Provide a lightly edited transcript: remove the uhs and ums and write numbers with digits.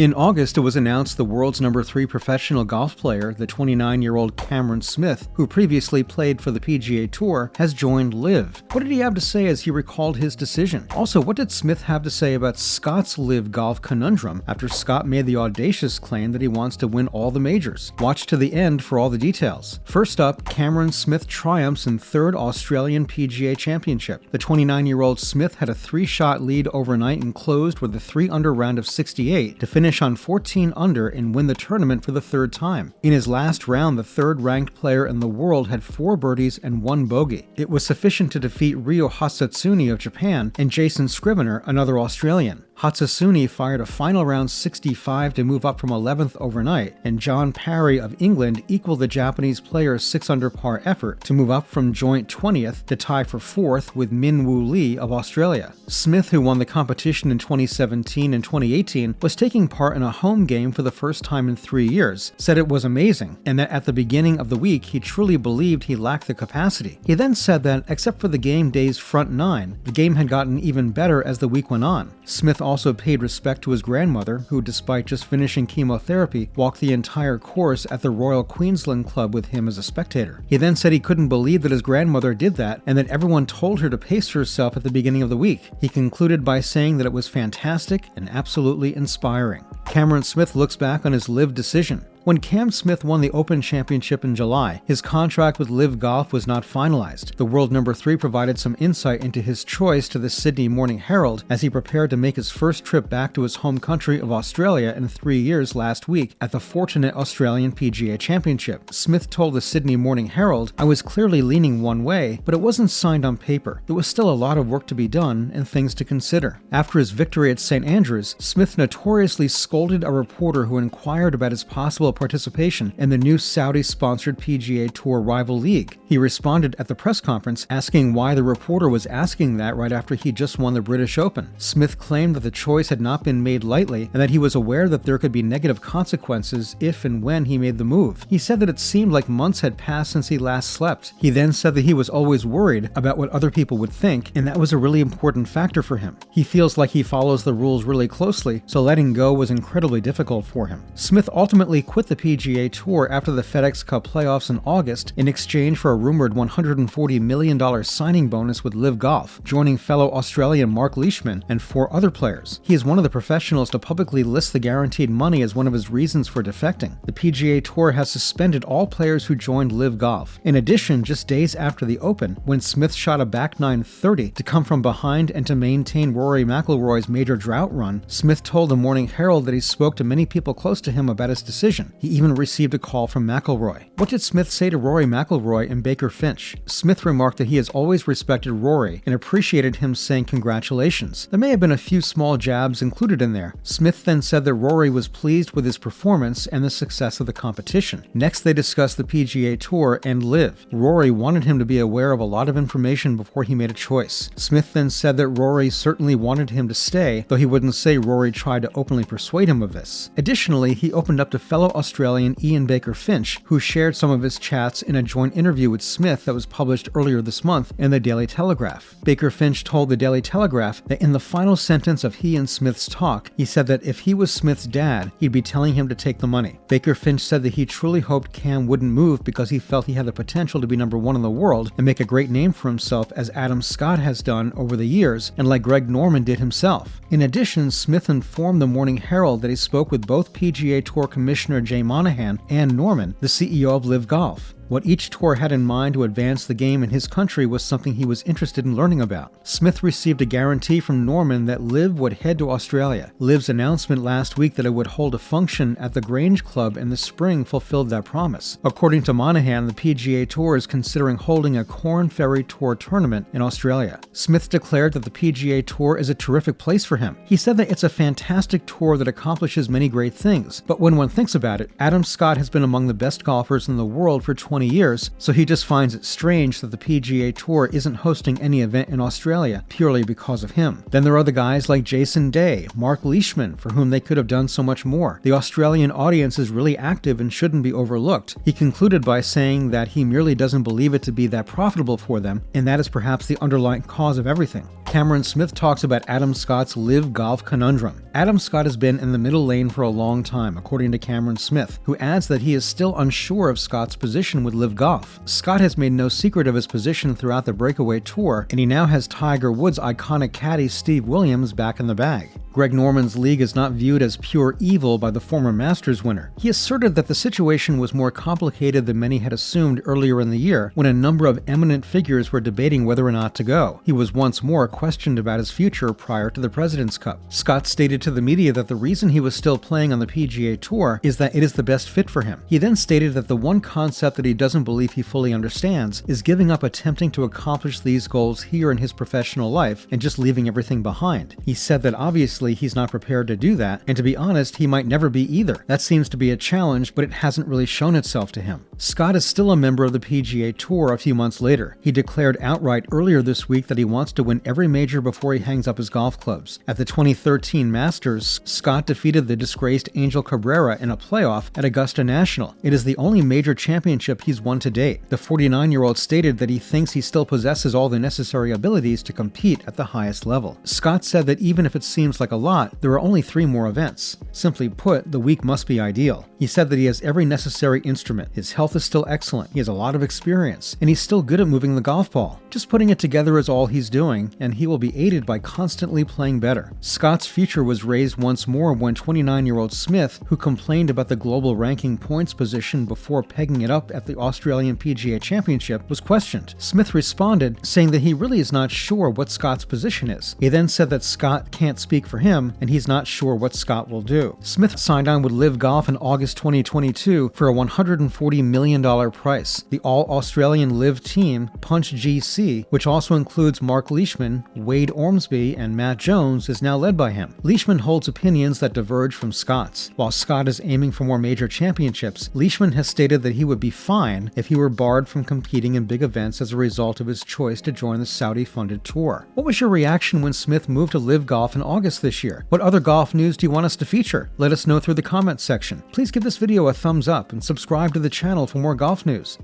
In August, it was announced the world's number 3 professional golf player, the 29-year-old Cameron Smith, who previously played for the PGA Tour, has joined LIV. What did he have to say as he recalled his decision? Also, what did Smith have to say about Scott's LIV Golf conundrum after Scott made the audacious claim that he wants to win all the majors? Watch to the end for all the details. First up, Cameron Smith triumphs in 3rd Australian PGA Championship. The 29-year-old Smith had a 3-shot lead overnight and closed with a 3-under round of 68 to finish on 14 under and win the tournament for the 3rd time. In his last round, the 3rd-ranked player in the world had 4 birdies and 1 bogey. It was sufficient to defeat Ryo Hasatsune of Japan and Jason Scrivener, another Australian. Hatsasune fired a final round 65 to move up from 11th overnight, and John Parry of England equaled the Japanese player's 6-under par effort to move up from joint 20th to tie for 4th with Min Woo Lee of Australia. Smith, who won the competition in 2017 and 2018, was taking part in a home game for the first time in 3 years, said it was amazing, and that at the beginning of the week he truly believed he lacked the capacity. He then said that, except for the game day's front 9, the game had gotten even better as the week went on. Smith also paid respect to his grandmother, who, despite just finishing chemotherapy, walked the entire course at the Royal Queensland Club with him as a spectator. He then said he couldn't believe that his grandmother did that and that everyone told her to pace herself at the beginning of the week. He concluded by saying that it was fantastic and absolutely inspiring. Cameron Smith looks back on his LIV decision. When Cam Smith won the Open Championship in July, his contract with LIV Golf was not finalized. The world number 3 provided some insight into his choice to the Sydney Morning Herald as he prepared to make his first trip back to his home country of Australia in 3 years last week at the Fortinet Australian PGA Championship. Smith told the Sydney Morning Herald, "I was clearly leaning one way, but it wasn't signed on paper. It was still a lot of work to be done and things to consider." After his victory at St. Andrews, Smith notoriously scolded a reporter who inquired about his possible participation in the new Saudi-sponsored PGA Tour rival league. He responded at the press conference asking why the reporter was asking that right after he just won the British Open. Smith claimed that the choice had not been made lightly and that he was aware that there could be negative consequences if and when he made the move. He said that it seemed like months had passed since he last slept. He then said that he was always worried about what other people would think, and that was a really important factor for him. He feels like he follows the rules really closely, so letting go was incredibly difficult for him. Smith ultimately quit the PGA Tour after the FedEx Cup playoffs in August in exchange for a rumored $140 million signing bonus with LIV Golf, joining fellow Australian Mark Leishman and 4 other players. He is one of the professionals to publicly list the guaranteed money as one of his reasons for defecting. The PGA Tour has suspended all players who joined LIV Golf. In addition, just days after the Open, when Smith shot a back 930 to come from behind and to maintain Rory McIlroy's major drought run, Smith told the Morning Herald that he spoke to many people close to him about his decision. He even received a call from McIlroy. What did Smith say to Rory McIlroy and Baker Finch? Smith remarked that he has always respected Rory and appreciated him saying congratulations. There may have been a few small jabs included in there. Smith then said that Rory was pleased with his performance and the success of the competition. Next, they discussed the PGA Tour and LIV. Rory wanted him to be aware of a lot of information before he made a choice. Smith then said that Rory certainly wanted him to stay, though he wouldn't say Rory tried to openly persuade him of this. Additionally, he opened up to fellow Australian Ian Baker Finch, who shared some of his chats in a joint interview with Smith that was published earlier this month in the Daily Telegraph. Baker Finch told the Daily Telegraph that in the final sentence of he and Smith's talk, he said that if he was Smith's dad, he'd be telling him to take the money. Baker Finch said that he truly hoped Cam wouldn't move because he felt he had the potential to be number 1 in the world and make a great name for himself as Adam Scott has done over the years and like Greg Norman did himself. In addition, Smith informed the Morning Herald that he spoke with both PGA Tour Commissioner Jay Monahan and Norman, the CEO of LIV Golf. What each tour had in mind to advance the game in his country was something he was interested in learning about. Smith received a guarantee from Norman that LIV would head to Australia. LIV's announcement last week that it would hold a function at the Grange Club in the spring fulfilled that promise. According to Monahan, the PGA Tour is considering holding a Corn Ferry Tour tournament in Australia. Smith declared that the PGA Tour is a terrific place for him. He said that it's a fantastic tour that accomplishes many great things, but when one thinks about it, Adam Scott has been among the best golfers in the world for 20 years, so he just finds it strange that the PGA Tour isn't hosting any event in Australia purely because of him. Then there are the guys like Jason Day, Mark Leishman, for whom they could have done so much more. The Australian audience is really active and shouldn't be overlooked. He concluded by saying that he merely doesn't believe it to be that profitable for them, and that is perhaps the underlying cause of everything. Cameron Smith talks about Adam Scott's LIV Golf conundrum. Adam Scott has been in the middle lane for a long time, according to Cameron Smith, who adds that he is still unsure of Scott's position with LIV Golf. Scott has made no secret of his position throughout the breakaway tour, and he now has Tiger Woods' iconic caddy Steve Williams back in the bag. Greg Norman's league is not viewed as pure evil by the former Masters winner. He asserted that the situation was more complicated than many had assumed earlier in the year, when a number of eminent figures were debating whether or not to go. He was once more questioned about his future prior to the President's Cup. Scott stated to the media that the reason he was still playing on the PGA Tour is that it is the best fit for him. He then stated that the one concept that he doesn't believe he fully understands is giving up attempting to accomplish these goals here in his professional life and just leaving everything behind. He said that obviously he's not prepared to do that, and to be honest, he might never be either. That seems to be a challenge, but it hasn't really shown itself to him. Scott is still a member of the PGA Tour a few months later. He declared outright earlier this week that he wants to win every major before he hangs up his golf clubs. At the 2013 Masters, Scott defeated the disgraced Angel Cabrera in a playoff at Augusta National. It is the only major championship he's won to date. The 49-year-old stated that he thinks he still possesses all the necessary abilities to compete at the highest level. Scott said that even if it seems like a lot, there are only 3 more events. Simply put, the week must be ideal. He said that he has every necessary instrument. His health is still excellent. He has a lot of experience, and he's still good at moving the golf ball. Just putting it together is all he's doing, and he will be aided by constantly playing better. Scott's future was raised once more when 29-year-old Smith, who complained about the global ranking points position before pegging it up at the Australian PGA Championship, was questioned. Smith responded, saying that he really is not sure what Scott's position is. He then said that Scott can't speak for him, and he's not sure what Scott will do. Smith signed on with LIV Golf in August 2022 for a $140 million price. The all-Australian LIV team, Punch GC, which also includes Mark Leishman, Wade Ormsby, and Matt Jones, is now led by him. Leishman holds opinions that diverge from Scott's. While Scott is aiming for more major championships, Leishman has stated that he would be fine if he were barred from competing in big events as a result of his choice to join the Saudi-funded tour. What was your reaction when Smith moved to LIV Golf in August this year? What other golf news do you want us to feature? Let us know through the comments section. Please give this video a thumbs up and subscribe to the channel for more golf news.